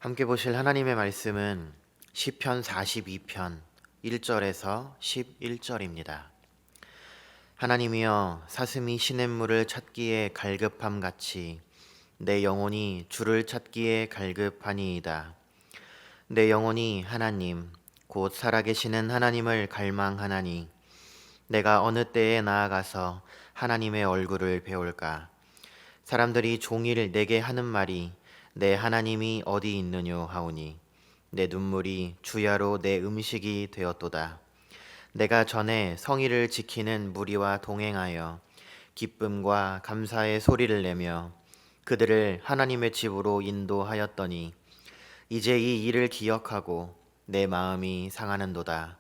함께 보실 하나님의 말씀은 시편 42편 1절에서 11절입니다. 하나님이여, 사슴이 시냇물을 찾기에 갈급함 같이 내 영혼이 주를 찾기에 갈급하니이다. 내 영혼이 하나님 곧 살아계시는 하나님을 갈망하나니 내가 어느 때에 나아가서 하나님의 얼굴을 배울까. 사람들이 종일 내게 하는 말이 내 하나님이 어디 있느뇨 하오니 내 눈물이 주야로 내 음식이 되었도다. 내가 전에 성의를 지키는 무리와 동행하여 기쁨과 감사의 소리를 내며 그들을 하나님의 집으로 인도하였더니 이제 이 일을 기억하고 내 마음이 상하는도다.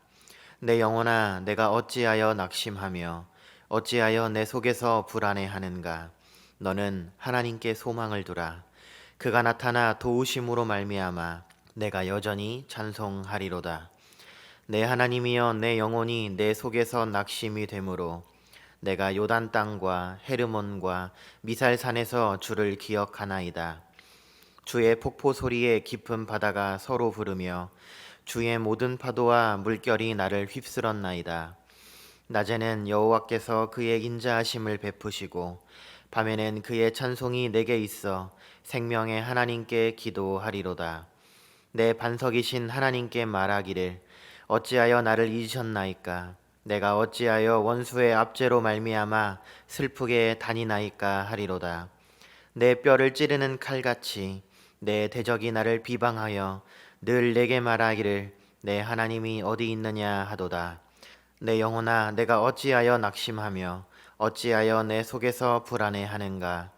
내 영혼아, 내가 어찌하여 낙심하며 어찌하여 내 속에서 불안해하는가. 너는 하나님께 소망을 두라. 그가 나타나 도우심으로 말미암아 내가 여전히 찬송하리로다. 내 하나님이여, 내 영혼이 내 속에서 낙심이 되므로 내가 요단 땅과 헤르몬과 미살산에서 주를 기억하나이다. 주의 폭포 소리에 깊은 바다가 서로 부르며 주의 모든 파도와 물결이 나를 휩쓸었나이다. 낮에는 여호와께서 그의 인자하심을 베푸시고 밤에는 그의 찬송이 내게 있어 생명의 하나님께 기도하리로다. 내 반석이신 하나님께 말하기를 어찌하여 나를 잊으셨나이까. 내가 어찌하여 원수의 압제로 말미암아 슬프게 다니나이까 하리로다. 내 뼈를 찌르는 칼같이 내 대적이 나를 비방하여 늘 내게 말하기를 내 하나님이 어디 있느냐 하도다. 내 영혼아, 내가 어찌하여 낙심하며 어찌하여 내 속에서 불안해하는가.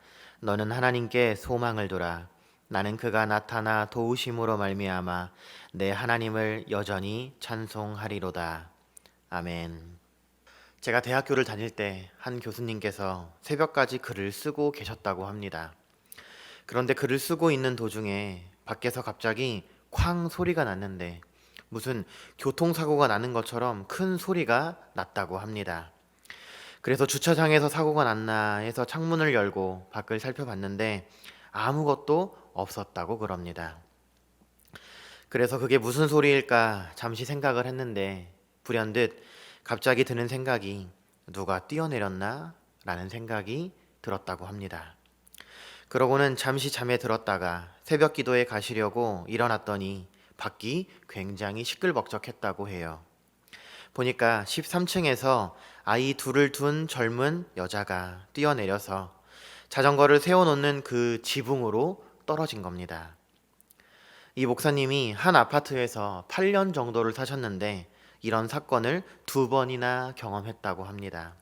너는 하나님께 소망을 두라. 나는 그가 나타나 도우심으로 말미암아 내 하나님을 여전히 찬송하리로다. 아멘. 제가 대학교를 다닐 때 한 교수님께서 새벽까지 글을 쓰고 계셨다고 합니다. 그런데 글을 쓰고 있는 도중에 밖에서 갑자기 쾅 소리가 났는데 무슨 교통사고가 나는 것처럼 큰 소리가 났다고 합니다. 그래서 주차장에서 사고가 났나 해서 창문을 열고 밖을 살펴봤는데 아무것도 없었다고 그럽니다. 그래서 그게 무슨 소리일까 잠시 생각을 했는데 불현듯 갑자기 드는 생각이 누가 뛰어내렸나? 라는 생각이 들었다고 합니다. 그러고는 잠시 잠에 들었다가 새벽 기도에 가시려고 일어났더니 밖이 굉장히 시끌벅적했다고 해요. 보니까 13층에서 아이 둘을 둔 젊은 여자가 뛰어내려서 자전거를 세워놓는 그 지붕으로 떨어진 겁니다. 이 목사님이 한 아파트에서 8년 정도를 사셨는데 이런 사건을 2번이나 경험했다고 합니다.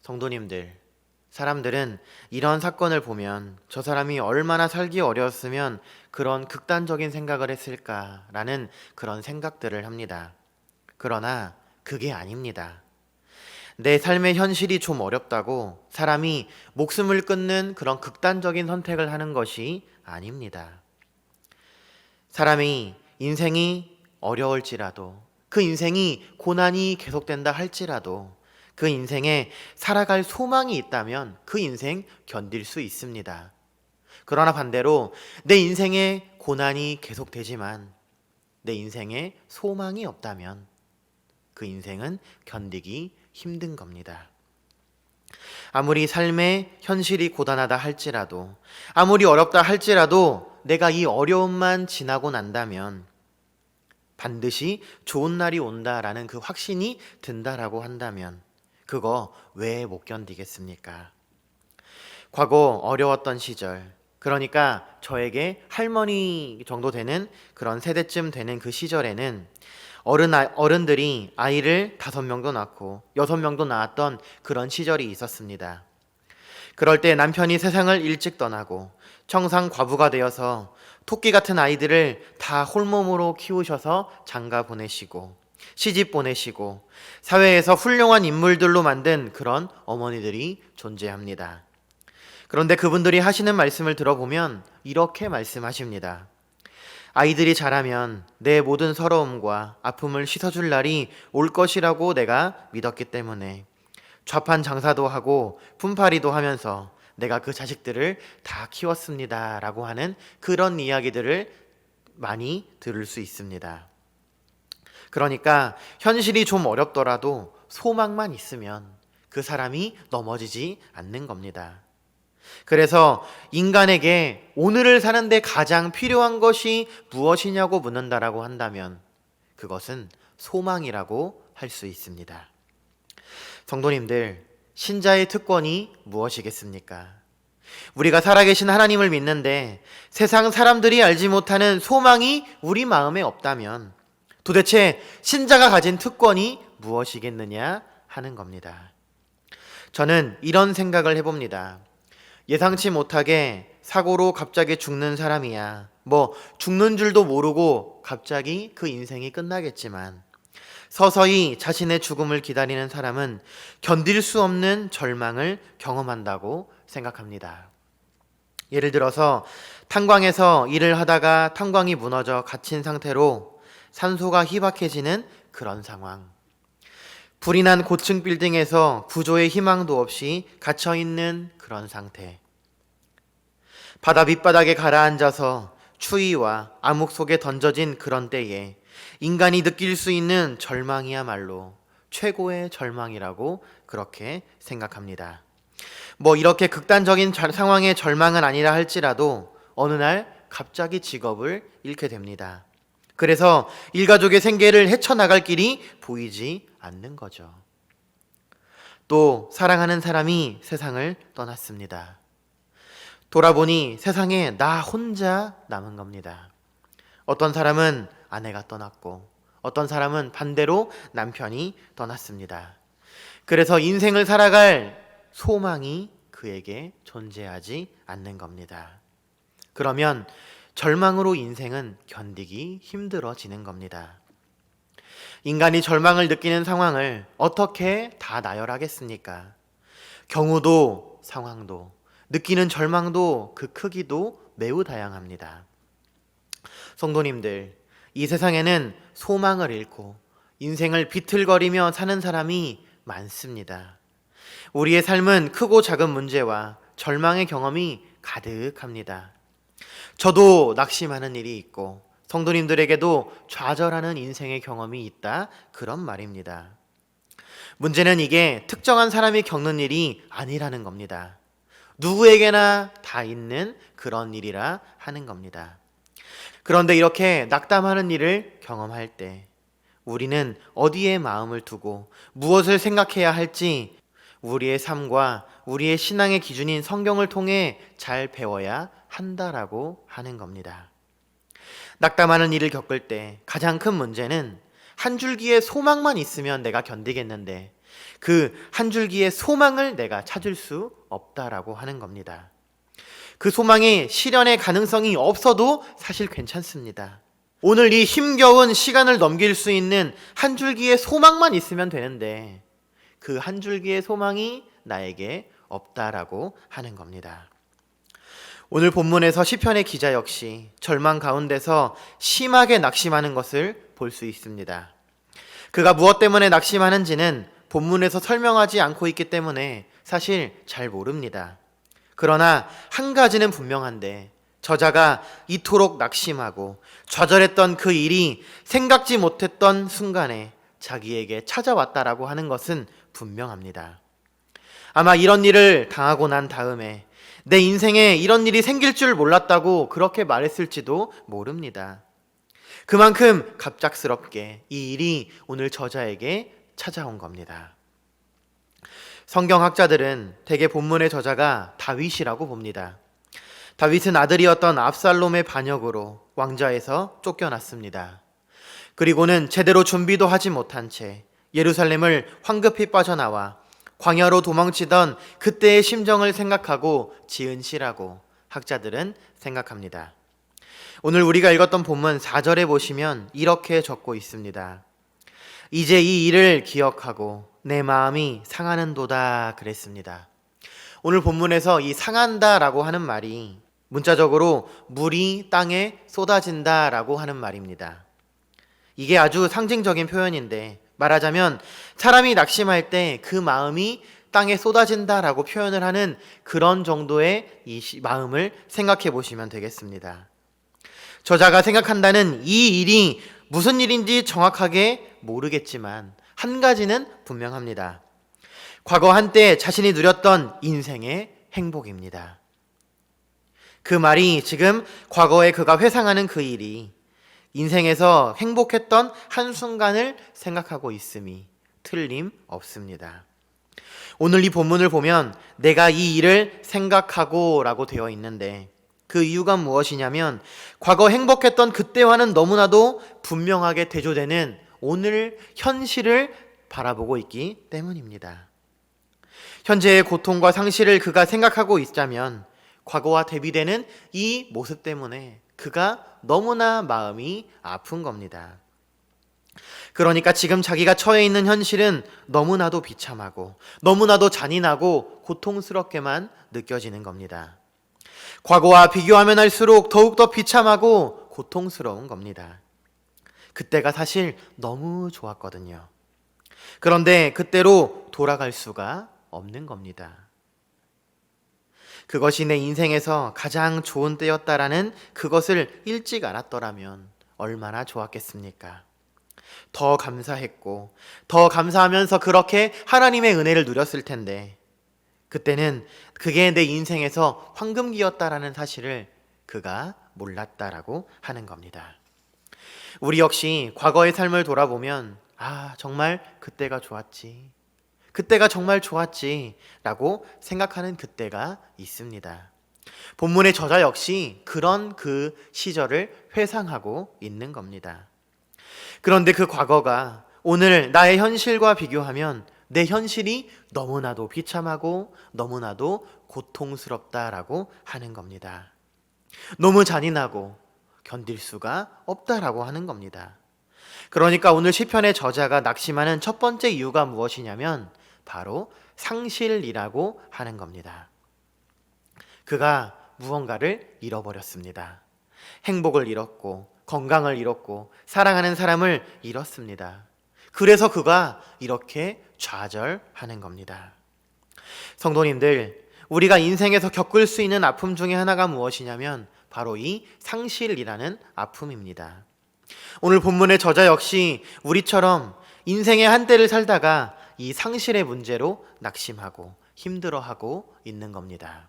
성도님들, 사람들은 이런 사건을 보면 저 사람이 얼마나 살기 어려웠으면 그런 극단적인 생각을 했을까라는 그런 생각들을 합니다. 그러나 그게 아닙니다. 내 삶의 현실이 좀 어렵다고 사람이 목숨을 끊는 그런 극단적인 선택을 하는 것이 아닙니다. 사람이 인생이 어려울지라도 그 인생이 고난이 계속된다 할지라도 그 인생에 살아갈 소망이 있다면 그 인생 견딜 수 있습니다. 그러나 반대로 내 인생에 고난이 계속되지만 내 인생에 소망이 없다면 그 인생은 견디기 힘든 겁니다. 아무리 삶의 현실이 고단하다 할지라도 아무리 어렵다 할지라도 내가 이 어려움만 지나고 난다면 반드시 좋은 날이 온다라는 그 확신이 든다라고 한다면 그거 왜 못 견디겠습니까? 과거 어려웠던 시절, 그러니까 저에게 할머니 정도 되는 그런 세대쯤 되는 그 시절에는 어른들이 아이를 5명도 낳고 6명도 낳았던 그런 시절이 있었습니다. 그럴 때 남편이 세상을 일찍 떠나고 청상 과부가 되어서 토끼 같은 아이들을 다 홀몸으로 키우셔서 장가 보내시고 시집 보내시고 사회에서 훌륭한 인물들로 만든 그런 어머니들이 존재합니다. 그런데 그분들이 하시는 말씀을 들어보면 이렇게 말씀하십니다. 아이들이 자라면 내 모든 서러움과 아픔을 씻어줄 날이 올 것이라고 내가 믿었기 때문에 좌판 장사도 하고 품팔이도 하면서 내가 그 자식들을 다 키웠습니다 라고 하는 그런 이야기들을 많이 들을 수 있습니다. 그러니까 현실이 좀 어렵더라도 소망만 있으면 그 사람이 넘어지지 않는 겁니다. 그래서 인간에게 오늘을 사는데 가장 필요한 것이 무엇이냐고 묻는다라고 한다면 그것은 소망이라고 할 수 있습니다. 성도님들, 신자의 특권이 무엇이겠습니까? 우리가 살아계신 하나님을 믿는데 세상 사람들이 알지 못하는 소망이 우리 마음에 없다면 도대체 신자가 가진 특권이 무엇이겠느냐 하는 겁니다. 저는 이런 생각을 해봅니다. 예상치 못하게 사고로 갑자기 죽는 사람이야. 죽는 줄도 모르고 갑자기 그 인생이 끝나겠지만 서서히 자신의 죽음을 기다리는 사람은 견딜 수 없는 절망을 경험한다고 생각합니다. 예를 들어서 탄광에서 일을 하다가 탄광이 무너져 갇힌 상태로 산소가 희박해지는 그런 상황. 불이 난 고층 빌딩에서 구조의 희망도 없이 갇혀있는 그런 상태. 바다 밑바닥에 가라앉아서 추위와 암흑 속에 던져진 그런 때에 인간이 느낄 수 있는 절망이야말로 최고의 절망이라고 그렇게 생각합니다. 이렇게 극단적인 상황의 절망은 아니라 할지라도 어느 날 갑자기 직업을 잃게 됩니다. 그래서 일가족의 생계를 헤쳐나갈 길이 보이지 않는 거죠. 또 사랑하는 사람이 세상을 떠났습니다. 돌아보니 세상에 나 혼자 남은 겁니다. 어떤 사람은 아내가 떠났고 어떤 사람은 반대로 남편이 떠났습니다. 그래서 인생을 살아갈 소망이 그에게 존재하지 않는 겁니다. 그러면 절망으로 인생은 견디기 힘들어지는 겁니다. 인간이 절망을 느끼는 상황을 어떻게 다 나열하겠습니까? 경우도 상황도 느끼는 절망도 그 크기도 매우 다양합니다. 성도님들, 이 세상에는 소망을 잃고 인생을 비틀거리며 사는 사람이 많습니다. 우리의 삶은 크고 작은 문제와 절망의 경험이 가득합니다. 저도 낙심하는 일이 있고 성도님들에게도 좌절하는 인생의 경험이 있다, 그런 말입니다. 문제는 이게 특정한 사람이 겪는 일이 아니라는 겁니다. 누구에게나 다 있는 그런 일이라 하는 겁니다. 그런데 이렇게 낙담하는 일을 경험할 때 우리는 어디에 마음을 두고 무엇을 생각해야 할지 우리의 삶과 우리의 신앙의 기준인 성경을 통해 잘 배워야 한다라고 하는 겁니다. 낙담하는 일을 겪을 때 가장 큰 문제는 한 줄기의 소망만 있으면 내가 견디겠는데 그 한 줄기의 소망을 내가 찾을 수 없다라고 하는 겁니다. 그 소망이 실현의 가능성이 없어도 사실 괜찮습니다. 오늘 이 힘겨운 시간을 넘길 수 있는 한 줄기의 소망만 있으면 되는데 그 한 줄기의 소망이 나에게 없다라고 하는 겁니다. 오늘 본문에서 시편의 기자 역시 절망 가운데서 심하게 낙심하는 것을 볼 수 있습니다. 그가 무엇 때문에 낙심하는지는 본문에서 설명하지 않고 있기 때문에 사실 잘 모릅니다. 그러나 한 가지는 분명한데 저자가 이토록 낙심하고 좌절했던 그 일이 생각지 못했던 순간에 자기에게 찾아왔다라고 하는 것은 분명합니다. 아마 이런 일을 당하고 난 다음에 내 인생에 이런 일이 생길 줄 몰랐다고 그렇게 말했을지도 모릅니다. 그만큼 갑작스럽게 이 일이 오늘 저자에게 찾아온 겁니다. 성경학자들은 대개 본문의 저자가 다윗이라고 봅니다. 다윗은 아들이었던 압살롬의 반역으로 왕좌에서 쫓겨났습니다. 그리고는 제대로 준비도 하지 못한 채 예루살렘을 황급히 빠져나와 광야로 도망치던 그때의 심정을 생각하고 지은 시라고 학자들은 생각합니다. 오늘 우리가 읽었던 본문 4절에 보시면 이렇게 적고 있습니다. 이제 이 일을 기억하고 내 마음이 상하는도다 그랬습니다. 오늘 본문에서 이 상한다라고 하는 말이 문자적으로 물이 땅에 쏟아진다라고 하는 말입니다. 이게 아주 상징적인 표현인데 말하자면 사람이 낙심할 때 그 마음이 땅에 쏟아진다라고 표현을 하는 그런 정도의 이 마음을 생각해 보시면 되겠습니다. 저자가 생각한다는 이 일이 무슨 일인지 정확하게 모르겠지만 한 가지는 분명합니다. 과거 한때 자신이 누렸던 인생의 행복입니다. 그 말이 지금 과거에 그가 회상하는 그 일이 인생에서 행복했던 한순간을 생각하고 있음이 틀림없습니다. 오늘 이 본문을 보면 내가 이 일을 생각하고 라고 되어 있는데 그 이유가 무엇이냐면 과거 행복했던 그때와는 너무나도 분명하게 대조되는 오늘 현실을 바라보고 있기 때문입니다. 현재의 고통과 상실을 그가 생각하고 있자면 과거와 대비되는 이 모습 때문에 그가 너무나 마음이 아픈 겁니다. 그러니까 지금 자기가 처해 있는 현실은 너무나도 비참하고 너무나도 잔인하고 고통스럽게만 느껴지는 겁니다. 과거와 비교하면 할수록 더욱더 비참하고 고통스러운 겁니다. 그때가 사실 너무 좋았거든요. 그런데 그때로 돌아갈 수가 없는 겁니다. 그것이 내 인생에서 가장 좋은 때였다라는 그것을 일찍 알았더라면 얼마나 좋았겠습니까? 더 감사했고 더 감사하면서 그렇게 하나님의 은혜를 누렸을 텐데 그때는 그게 내 인생에서 황금기였다라는 사실을 그가 몰랐다라고 하는 겁니다. 우리 역시 과거의 삶을 돌아보면 정말 그때가 좋았지. 그때가 정말 좋았지 라고 생각하는 그때가 있습니다. 본문의 저자 역시 그런 그 시절을 회상하고 있는 겁니다. 그런데 그 과거가 오늘 나의 현실과 비교하면 내 현실이 너무나도 비참하고 너무나도 고통스럽다라고 하는 겁니다. 너무 잔인하고 견딜 수가 없다라고 하는 겁니다. 그러니까 오늘 시편의 저자가 낙심하는 첫 번째 이유가 무엇이냐면 바로 상실이라고 하는 겁니다. 그가 무언가를 잃어버렸습니다. 행복을 잃었고 건강을 잃었고 사랑하는 사람을 잃었습니다. 그래서 그가 이렇게 좌절하는 겁니다. 성도님들, 우리가 인생에서 겪을 수 있는 아픔 중에 하나가 무엇이냐면 바로 이 상실이라는 아픔입니다. 오늘 본문의 저자 역시 우리처럼 인생의 한때를 살다가 이 상실의 문제로 낙심하고 힘들어하고 있는 겁니다.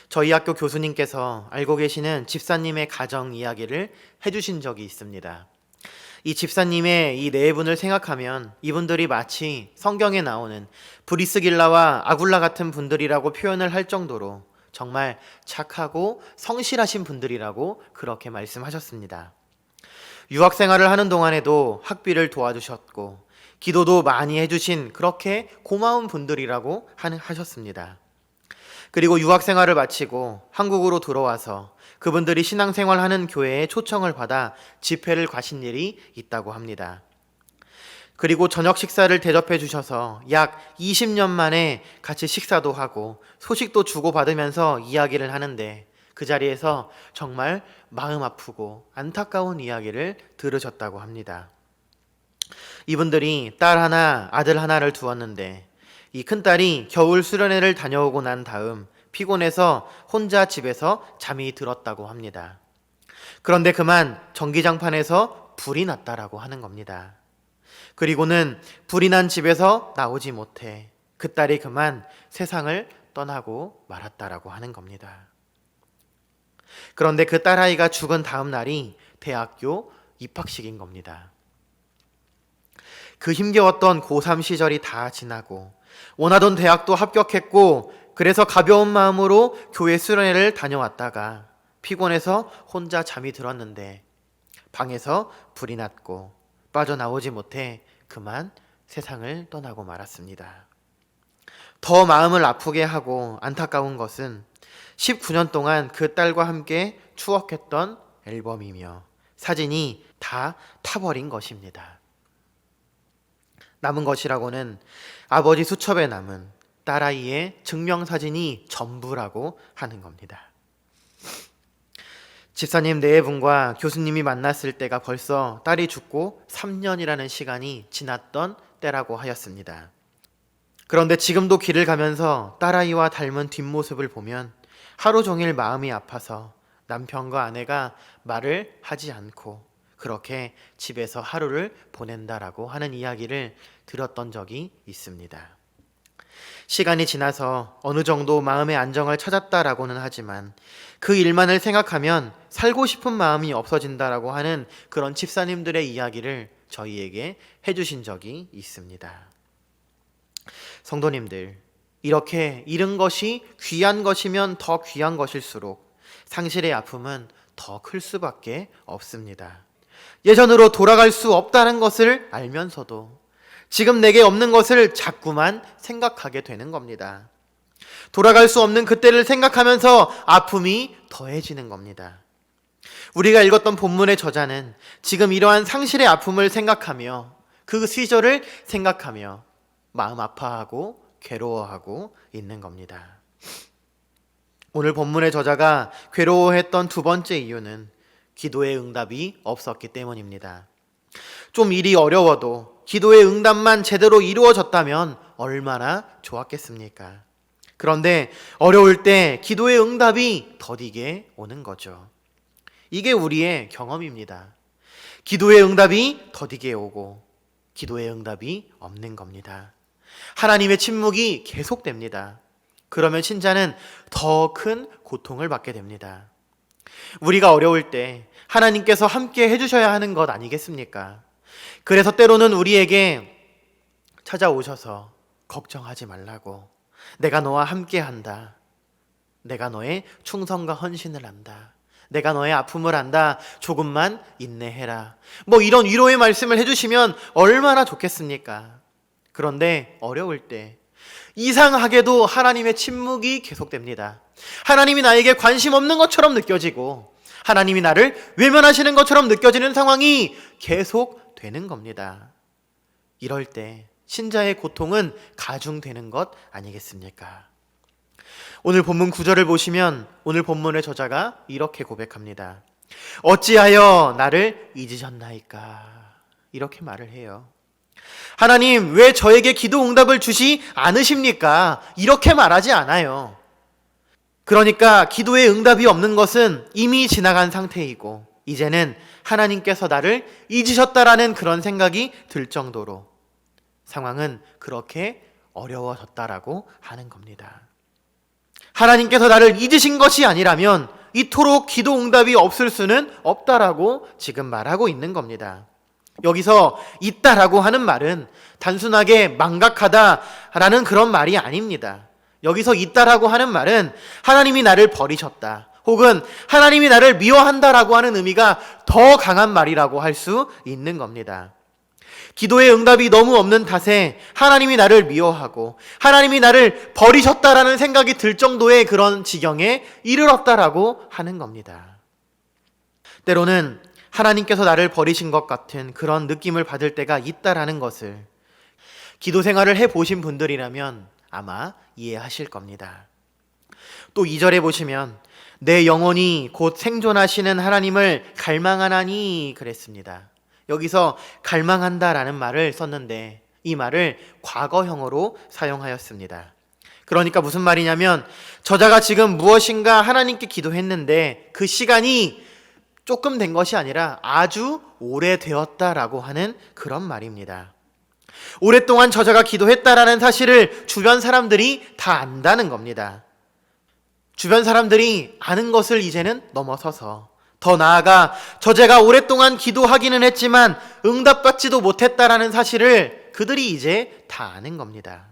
저희 학교 교수님께서 알고 계시는 집사님의 가정 이야기를 해주신 적이 있습니다. 이 집사님의 이 네 분을 생각하면 이분들이 마치 성경에 나오는 브리스길라와 아굴라 같은 분들이라고 표현을 할 정도로 정말 착하고 성실하신 분들이라고 그렇게 말씀하셨습니다. 유학 생활을 하는 동안에도 학비를 도와주셨고 기도도 많이 해주신 그렇게 고마운 분들이라고 하셨습니다. 그리고 유학 생활을 마치고 한국으로 들어와서 그분들이 신앙생활하는 교회에 초청을 받아 집회를 가신 일이 있다고 합니다. 그리고 저녁 식사를 대접해 주셔서 약 20년 만에 같이 식사도 하고 소식도 주고받으면서 이야기를 하는데 그 자리에서 정말 마음 아프고 안타까운 이야기를 들으셨다고 합니다. 이분들이 딸 하나, 아들 하나를 두었는데 이 큰딸이 겨울 수련회를 다녀오고 난 다음 피곤해서 혼자 집에서 잠이 들었다고 합니다. 그런데 그만 전기장판에서 불이 났다라고 하는 겁니다. 그리고는 불이 난 집에서 나오지 못해 그 딸이 그만 세상을 떠나고 말았다라고 하는 겁니다. 그런데 그 딸아이가 죽은 다음 날이 대학교 입학식인 겁니다. 그 힘겨웠던 고3 시절이 다 지나고 원하던 대학도 합격했고 그래서 가벼운 마음으로 교회 수련회를 다녀왔다가 피곤해서 혼자 잠이 들었는데 방에서 불이 났고 빠져나오지 못해 그만 세상을 떠나고 말았습니다. 더 마음을 아프게 하고 안타까운 것은 19년 동안 그 딸과 함께 추억했던 앨범이며 사진이 다 타버린 것입니다. 남은 것이라고는 아버지 수첩에 남은 딸아이의 증명사진이 전부라고 하는 겁니다. 집사님 네 분과 교수님이 만났을 때가 벌써 딸이 죽고 3년이라는 시간이 지났던 때라고 하였습니다. 그런데 지금도 길을 가면서 딸아이와 닮은 뒷모습을 보면 하루 종일 마음이 아파서 남편과 아내가 말을 하지 않고 그렇게 집에서 하루를 보낸다라고 하는 이야기를 들었던 적이 있습니다. 시간이 지나서 어느 정도 마음의 안정을 찾았다라고는 하지만 그 일만을 생각하면 살고 싶은 마음이 없어진다라고 하는 그런 집사님들의 이야기를 저희에게 해주신 적이 있습니다. 성도님들, 이렇게 잃은 것이 귀한 것이면 더 귀한 것일수록 상실의 아픔은 더 클 수밖에 없습니다. 예전으로 돌아갈 수 없다는 것을 알면서도 지금 내게 없는 것을 자꾸만 생각하게 되는 겁니다. 돌아갈 수 없는 그때를 생각하면서 아픔이 더해지는 겁니다. 우리가 읽었던 본문의 저자는 지금 이러한 상실의 아픔을 생각하며 그 시절을 생각하며 마음 아파하고 괴로워하고 있는 겁니다. 오늘 본문의 저자가 괴로워했던 두 번째 이유는 기도의 응답이 없었기 때문입니다. 좀 일이 어려워도 기도의 응답만 제대로 이루어졌다면 얼마나 좋았겠습니까? 그런데 어려울 때 기도의 응답이 더디게 오는 거죠. 이게 우리의 경험입니다. 기도의 응답이 더디게 오고 기도의 응답이 없는 겁니다. 하나님의 침묵이 계속됩니다. 그러면 신자는 더 큰 고통을 받게 됩니다. 우리가 어려울 때 하나님께서 함께 해주셔야 하는 것 아니겠습니까? 그래서 때로는 우리에게 찾아오셔서 걱정하지 말라고, 내가 너와 함께 한다, 내가 너의 충성과 헌신을 한다, 내가 너의 아픔을 안다, 조금만 인내해라, 이런 위로의 말씀을 해주시면 얼마나 좋겠습니까? 그런데 어려울 때 이상하게도 하나님의 침묵이 계속됩니다. 하나님이 나에게 관심 없는 것처럼 느껴지고 하나님이 나를 외면하시는 것처럼 느껴지는 상황이 계속되는 겁니다. 이럴 때 신자의 고통은 가중되는 것 아니겠습니까? 오늘 본문 9절을 보시면 오늘 본문의 저자가 이렇게 고백합니다. 어찌하여 나를 잊으셨나이까? 이렇게 말을 해요. 하나님, 왜 저에게 기도 응답을 주시 않으십니까? 이렇게 말하지 않아요. 그러니까 기도의 응답이 없는 것은 이미 지나간 상태이고 이제는 하나님께서 나를 잊으셨다라는 그런 생각이 들 정도로 상황은 그렇게 어려워졌다라고 하는 겁니다. 하나님께서 나를 잊으신 것이 아니라면 이토록 기도 응답이 없을 수는 없다라고 지금 말하고 있는 겁니다. 여기서 있다라고 하는 말은 단순하게 망각하다라는 그런 말이 아닙니다. 여기서 있다라고 하는 말은 하나님이 나를 버리셨다, 혹은 하나님이 나를 미워한다라고 하는 의미가 더 강한 말이라고 할 수 있는 겁니다. 기도의 응답이 너무 없는 탓에 하나님이 나를 미워하고 하나님이 나를 버리셨다라는 생각이 들 정도의 그런 지경에 이르렀다라고 하는 겁니다. 때로는 하나님께서 나를 버리신 것 같은 그런 느낌을 받을 때가 있다라는 것을 기도 생활을 해보신 분들이라면 아마 이해하실 겁니다. 또 2절에 보시면 내 영혼이 곧 생존하시는 하나님을 갈망하나니 그랬습니다. 여기서 갈망한다라는 말을 썼는데 이 말을 과거형으로 사용하였습니다. 그러니까 무슨 말이냐면 저자가 지금 무엇인가 하나님께 기도했는데 그 시간이 조금 된 것이 아니라 아주 오래되었다라고 하는 그런 말입니다. 오랫동안 저자가 기도했다라는 사실을 주변 사람들이 다 안다는 겁니다. 주변 사람들이 아는 것을 이제는 넘어서서 더 나아가 저자가 오랫동안 기도하기는 했지만 응답받지도 못했다라는 사실을 그들이 이제 다 아는 겁니다.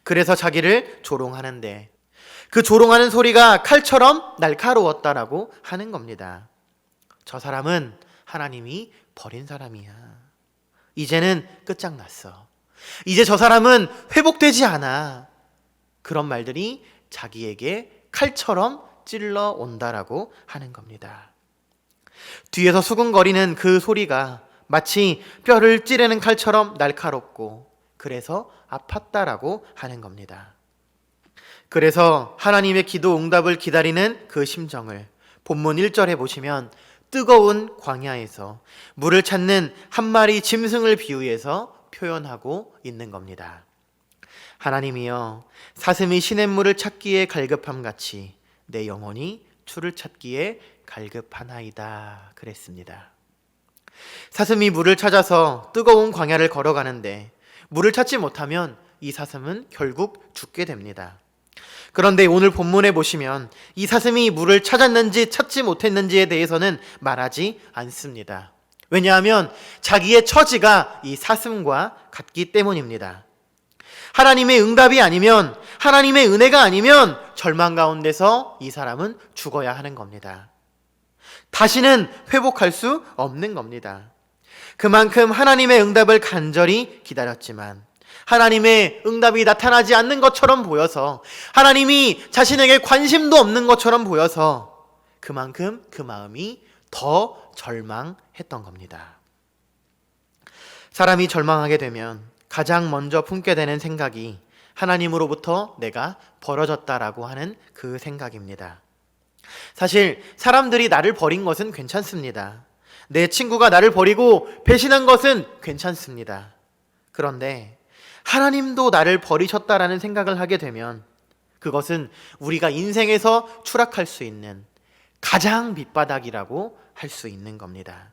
그래서 자기를 조롱하는데 그 조롱하는 소리가 칼처럼 날카로웠다라고 하는 겁니다. 저 사람은 하나님이 버린 사람이야. 이제는 끝장났어. 이제 저 사람은 회복되지 않아. 그런 말들이 자기에게 칼처럼 찔러 온다라고 하는 겁니다. 뒤에서 수근거리는 그 소리가 마치 뼈를 찌르는 칼처럼 날카롭고 그래서 아팠다라고 하는 겁니다. 그래서 하나님의 기도 응답을 기다리는 그 심정을 본문 1절에 보시면 뜨거운 광야에서 물을 찾는 한 마리 짐승을 비유해서 표현하고 있는 겁니다. 하나님이여, 사슴이 시냇물을 찾기에 갈급함 같이 내 영혼이 주를 찾기에 갈급하나이다 그랬습니다. 사슴이 물을 찾아서 뜨거운 광야를 걸어가는데 물을 찾지 못하면 이 사슴은 결국 죽게 됩니다. 그런데 오늘 본문에 보시면 이 사슴이 물을 찾았는지 찾지 못했는지에 대해서는 말하지 않습니다. 왜냐하면 자기의 처지가 이 사슴과 같기 때문입니다. 하나님의 응답이 아니면, 하나님의 은혜가 아니면 절망 가운데서 이 사람은 죽어야 하는 겁니다. 다시는 회복할 수 없는 겁니다. 그만큼 하나님의 응답을 간절히 기다렸지만 하나님의 응답이 나타나지 않는 것처럼 보여서, 하나님이 자신에게 관심도 없는 것처럼 보여서 그만큼 그 마음이 더 절망했던 겁니다. 사람이 절망하게 되면 가장 먼저 품게 되는 생각이 하나님으로부터 내가 벌어졌다라고 하는 그 생각입니다. 사실 사람들이 나를 버린 것은 괜찮습니다. 내 친구가 나를 버리고 배신한 것은 괜찮습니다. 그런데 하나님도 나를 버리셨다라는 생각을 하게 되면 그것은 우리가 인생에서 추락할 수 있는 가장 밑바닥이라고 할 수 있는 겁니다.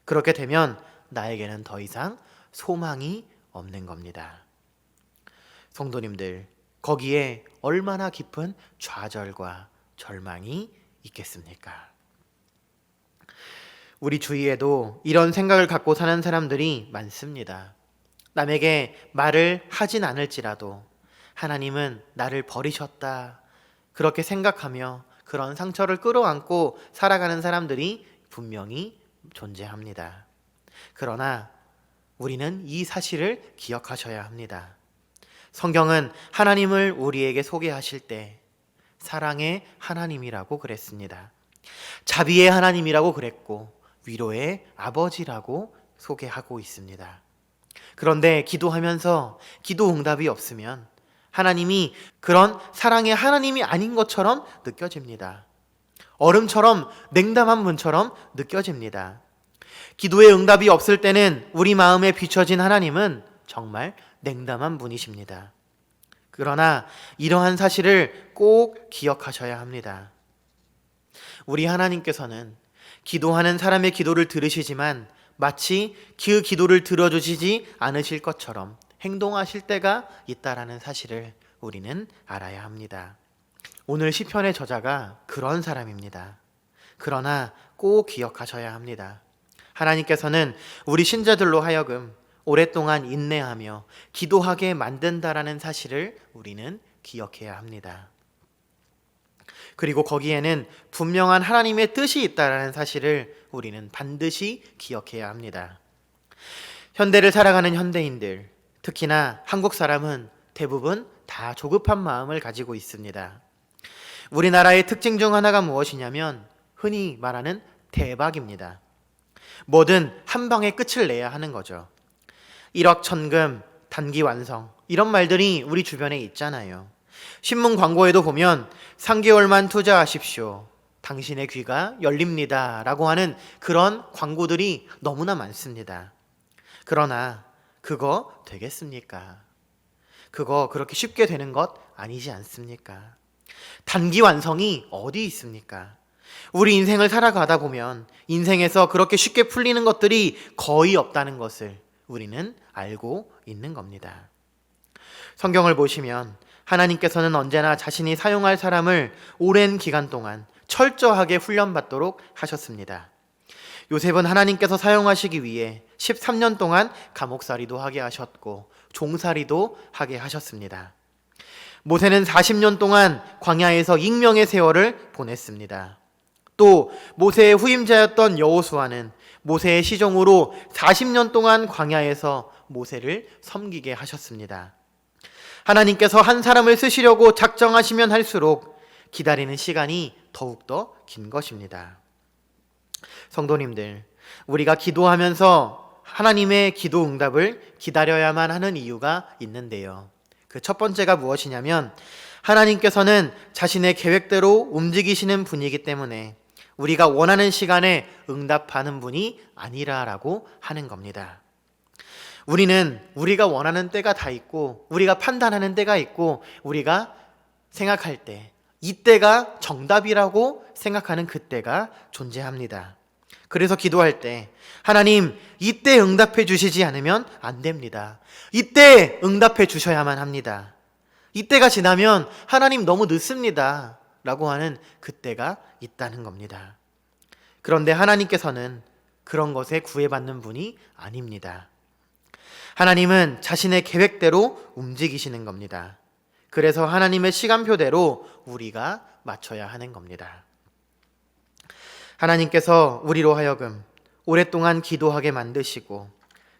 그렇게 되면 나에게는 더 이상 소망이 없는 겁니다. 성도님들, 거기에 얼마나 깊은 좌절과 절망이 있겠습니까? 우리 주위에도 이런 생각을 갖고 사는 사람들이 많습니다. 남에게 말을 하진 않을지라도 하나님은 나를 버리셨다, 그렇게 생각하며 그런 상처를 끌어안고 살아가는 사람들이 분명히 존재합니다. 그러나 우리는 이 사실을 기억하셔야 합니다. 성경은 하나님을 우리에게 소개하실 때 사랑의 하나님이라고 그랬습니다. 자비의 하나님이라고 그랬고 위로의 아버지라고 소개하고 있습니다. 그런데 기도하면서 기도 응답이 없으면 하나님이 그런 사랑의 하나님이 아닌 것처럼 느껴집니다. 얼음처럼 냉담한 분처럼 느껴집니다. 기도의 응답이 없을 때는 우리 마음에 비춰진 하나님은 정말 냉담한 분이십니다. 그러나 이러한 사실을 꼭 기억하셔야 합니다. 우리 하나님께서는 기도하는 사람의 기도를 들으시지만 마치 그 기도를 들어주시지 않으실 것처럼 행동하실 때가 있다라는 사실을 우리는 알아야 합니다. 오늘 시편의 저자가 그런 사람입니다. 그러나 꼭 기억하셔야 합니다. 하나님께서는 우리 신자들로 하여금 오랫동안 인내하며 기도하게 만든다라는 사실을 우리는 기억해야 합니다. 그리고 거기에는 분명한 하나님의 뜻이 있다라는 사실을 우리는 반드시 기억해야 합니다. 현대를 살아가는 현대인들, 특히나 한국 사람은 대부분 다 조급한 마음을 가지고 있습니다. 우리나라의 특징 중 하나가 무엇이냐면 흔히 말하는 대박입니다. 뭐든 한 방에 끝을 내야 하는 거죠. 일확천금, 단기 완성, 이런 말들이 우리 주변에 있잖아요. 신문 광고에도 보면 3개월만 투자하십시오, 당신의 귀가 열립니다 라고 하는 그런 광고들이 너무나 많습니다. 그러나 그거 되겠습니까? 그거 그렇게 쉽게 되는 것 아니지 않습니까? 단기 완성이 어디 있습니까? 우리 인생을 살아가다 보면 인생에서 그렇게 쉽게 풀리는 것들이 거의 없다는 것을 우리는 알고 있는 겁니다. 성경을 보시면 하나님께서는 언제나 자신이 사용할 사람을 오랜 기간 동안 철저하게 훈련받도록 하셨습니다. 요셉은 하나님께서 사용하시기 위해 13년 동안 감옥살이도 하게 하셨고 종살이도 하게 하셨습니다. 모세는 40년 동안 광야에서 익명의 세월을 보냈습니다. 또 모세의 후임자였던 여호수아는 모세의 시종으로 40년 동안 광야에서 모세를 섬기게 하셨습니다. 하나님께서 한 사람을 쓰시려고 작정하시면 할수록 기다리는 시간이 더욱더 긴 것입니다. 성도님들, 우리가 기도하면서 하나님의 기도 응답을 기다려야만 하는 이유가 있는데요. 그 첫 번째가 무엇이냐면 하나님께서는 자신의 계획대로 움직이시는 분이기 때문에 우리가 원하는 시간에 응답하는 분이 아니라라고 하는 겁니다. 우리는 우리가 원하는 때가 다 있고, 우리가 판단하는 때가 있고, 우리가 생각할 때, 이때가 정답이라고 생각하는 그때가 존재합니다. 그래서 기도할 때 하나님, 이때 응답해 주시지 않으면 안 됩니다. 이때 응답해 주셔야만 합니다. 이때가 지나면 하나님 너무 늦습니다 라고 하는 그때가 있다는 겁니다. 그런데 하나님께서는 그런 것에 구애받는 분이 아닙니다. 하나님은 자신의 계획대로 움직이시는 겁니다. 그래서 하나님의 시간표대로 우리가 맞춰야 하는 겁니다. 하나님께서 우리로 하여금 오랫동안 기도하게 만드시고,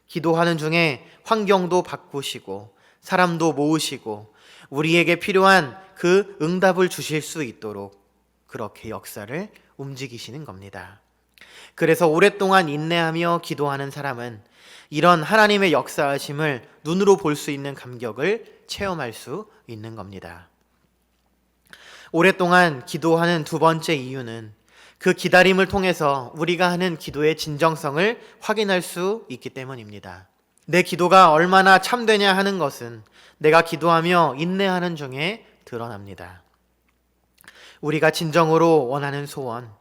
기도하는 중에 환경도 바꾸시고 사람도 모으시고 우리에게 필요한 그 응답을 주실 수 있도록 그렇게 역사를 움직이시는 겁니다. 그래서 오랫동안 인내하며 기도하는 사람은 이런 하나님의 역사하심을 눈으로 볼 수 있는 감격을 체험할 수 있는 겁니다. 오랫동안 기도하는 두 번째 이유는 그 기다림을 통해서 우리가 하는 기도의 진정성을 확인할 수 있기 때문입니다. 내 기도가 얼마나 참되냐 하는 것은 내가 기도하며 인내하는 중에 드러납니다. 우리가 진정으로 원하는 소원,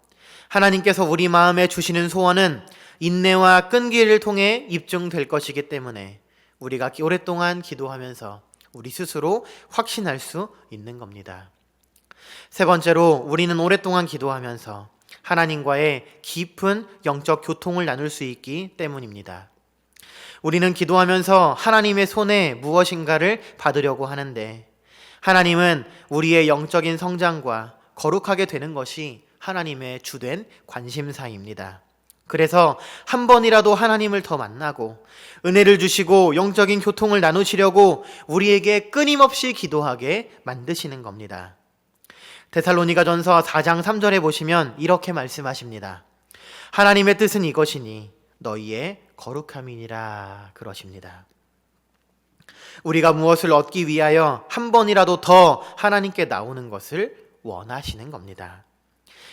하나님께서 우리 마음에 주시는 소원은 인내와 끈기를 통해 입증될 것이기 때문에 우리가 오랫동안 기도하면서 우리 스스로 확신할 수 있는 겁니다. 세 번째로, 우리는 오랫동안 기도하면서 하나님과의 깊은 영적 교통을 나눌 수 있기 때문입니다. 우리는 기도하면서 하나님의 손에 무엇인가를 받으려고 하는데, 하나님은 우리의 영적인 성장과 거룩하게 되는 것이 하나님의 주된 관심사입니다. 그래서 한 번이라도 하나님을 더 만나고 은혜를 주시고 영적인 교통을 나누시려고 우리에게 끊임없이 기도하게 만드시는 겁니다. 데살로니가전서 4장 3절에 보시면 이렇게 말씀하십니다. 하나님의 뜻은 이것이니 너희의 거룩함이니라 그러십니다. 우리가 무엇을 얻기 위하여 한 번이라도 더 하나님께 나오는 것을 원하시는 겁니다.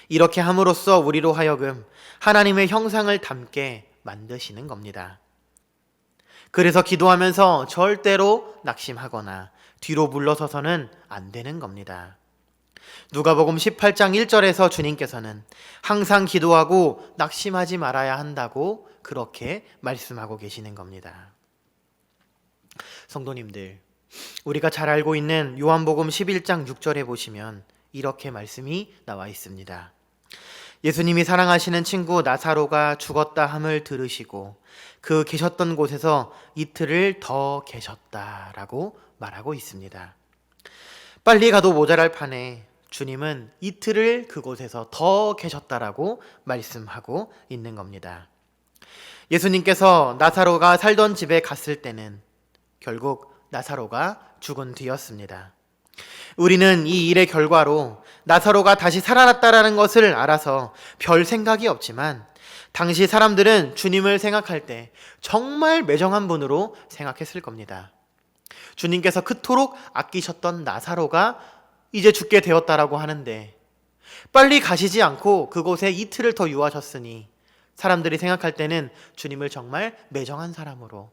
이렇게 함으로써 우리로 하여금 하나님의 형상을 닮게 만드시는 겁니다. 그래서 기도하면서 절대로 낙심하거나 뒤로 물러서서는 안 되는 겁니다. 누가복음 18장 1절에서 주님께서는 항상 기도하고 낙심하지 말아야 한다고 그렇게 말씀하고 계시는 겁니다. 성도님들, 우리가 잘 알고 있는 요한복음 11장 6절에 보시면 이렇게 말씀이 나와 있습니다. 예수님이 사랑하시는 친구 나사로가 죽었다 함을 들으시고 그 계셨던 곳에서 이틀을 더 계셨다라고 말하고 있습니다. 빨리 가도 모자랄 판에 주님은 이틀을 그곳에서 더 계셨다라고 말씀하고 있는 겁니다. 예수님께서 나사로가 살던 집에 갔을 때는 결국 나사로가 죽은 뒤였습니다. 우리는 이 일의 결과로 나사로가 다시 살아났다라는 것을 알아서 별 생각이 없지만, 당시 사람들은 주님을 생각할 때 정말 매정한 분으로 생각했을 겁니다. 주님께서 그토록 아끼셨던 나사로가 이제 죽게 되었다라고 하는데 빨리 가시지 않고 그곳에 이틀을 더 유하셨으니 사람들이 생각할 때는 주님을 정말 매정한 사람으로,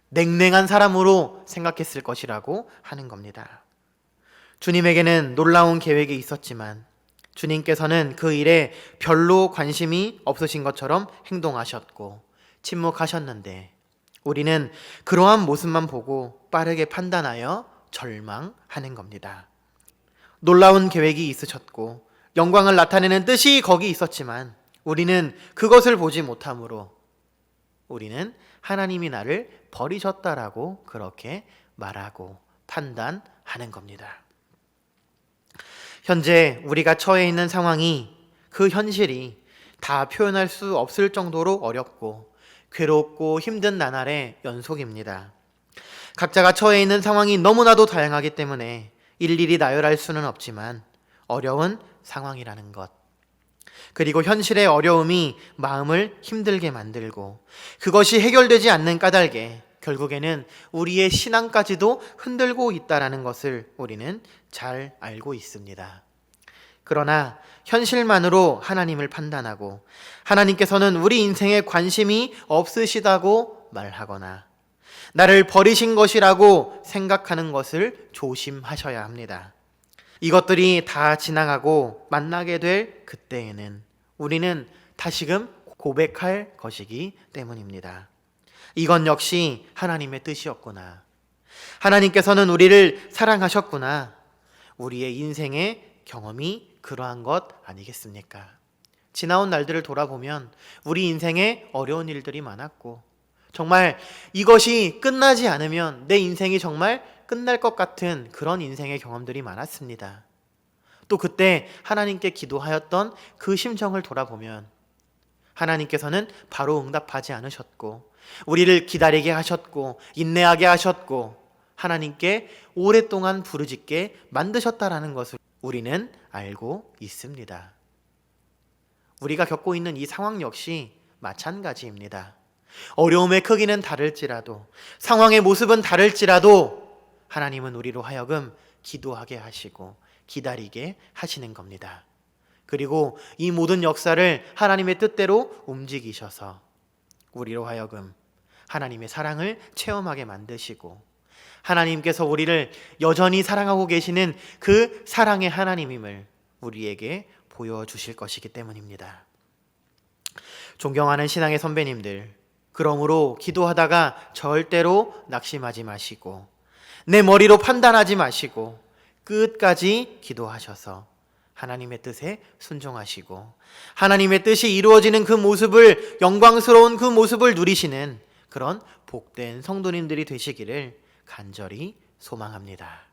냉랭한 사람으로 생각했을 것이라고 하는 겁니다. 주님에게는 놀라운 계획이 있었지만 주님께서는 그 일에 별로 관심이 없으신 것처럼 행동하셨고 침묵하셨는데, 우리는 그러한 모습만 보고 빠르게 판단하여 절망하는 겁니다. 놀라운 계획이 있으셨고 영광을 나타내는 뜻이 거기 있었지만 우리는 그것을 보지 못하므로 우리는 하나님이 나를 버리셨다라고 그렇게 말하고 판단하는 겁니다. 현재 우리가 처해 있는 상황이, 그 현실이 다 표현할 수 없을 정도로 어렵고 괴롭고 힘든 나날의 연속입니다. 각자가 처해 있는 상황이 너무나도 다양하기 때문에 일일이 나열할 수는 없지만 어려운 상황이라는 것, 그리고 현실의 어려움이 마음을 힘들게 만들고 그것이 해결되지 않는 까닭에 결국에는 우리의 신앙까지도 흔들고 있다는 것을 우리는 잘 알고 있습니다. 그러나 현실만으로 하나님을 판단하고 하나님께서는 우리 인생에 관심이 없으시다고 말하거나 나를 버리신 것이라고 생각하는 것을 조심하셔야 합니다. 이것들이 다 지나가고 만나게 될 그때에는 우리는 다시금 고백할 것이기 때문입니다. 이건 역시 하나님의 뜻이었구나. 하나님께서는 우리를 사랑하셨구나. 우리의 인생의 경험이 그러한 것 아니겠습니까? 지나온 날들을 돌아보면 우리 인생에 어려운 일들이 많았고, 정말 이것이 끝나지 않으면 내 인생이 정말 끝날 것 같은 그런 인생의 경험들이 많았습니다. 또 그때 하나님께 기도하였던 그 심정을 돌아보면 하나님께서는 바로 응답하지 않으셨고, 우리를 기다리게 하셨고, 인내하게 하셨고, 하나님께 오랫동안 부르짖게 만드셨다라는 것을 우리는 알고 있습니다. 우리가 겪고 있는 이 상황 역시 마찬가지입니다. 어려움의 크기는 다를지라도, 상황의 모습은 다를지라도 하나님은 우리로 하여금 기도하게 하시고 기다리게 하시는 겁니다. 그리고 이 모든 역사를 하나님의 뜻대로 움직이셔서 우리로 하여금 하나님의 사랑을 체험하게 만드시고, 하나님께서 우리를 여전히 사랑하고 계시는 그 사랑의 하나님임을 우리에게 보여주실 것이기 때문입니다. 존경하는 신앙의 선배님들, 그러므로 기도하다가 절대로 낙심하지 마시고, 내 머리로 판단하지 마시고 끝까지 기도하셔서 하나님의 뜻에 순종하시고 하나님의 뜻이 이루어지는 그 모습을, 영광스러운 그 모습을 누리시는 그런 복된 성도님들이 되시기를 간절히 소망합니다.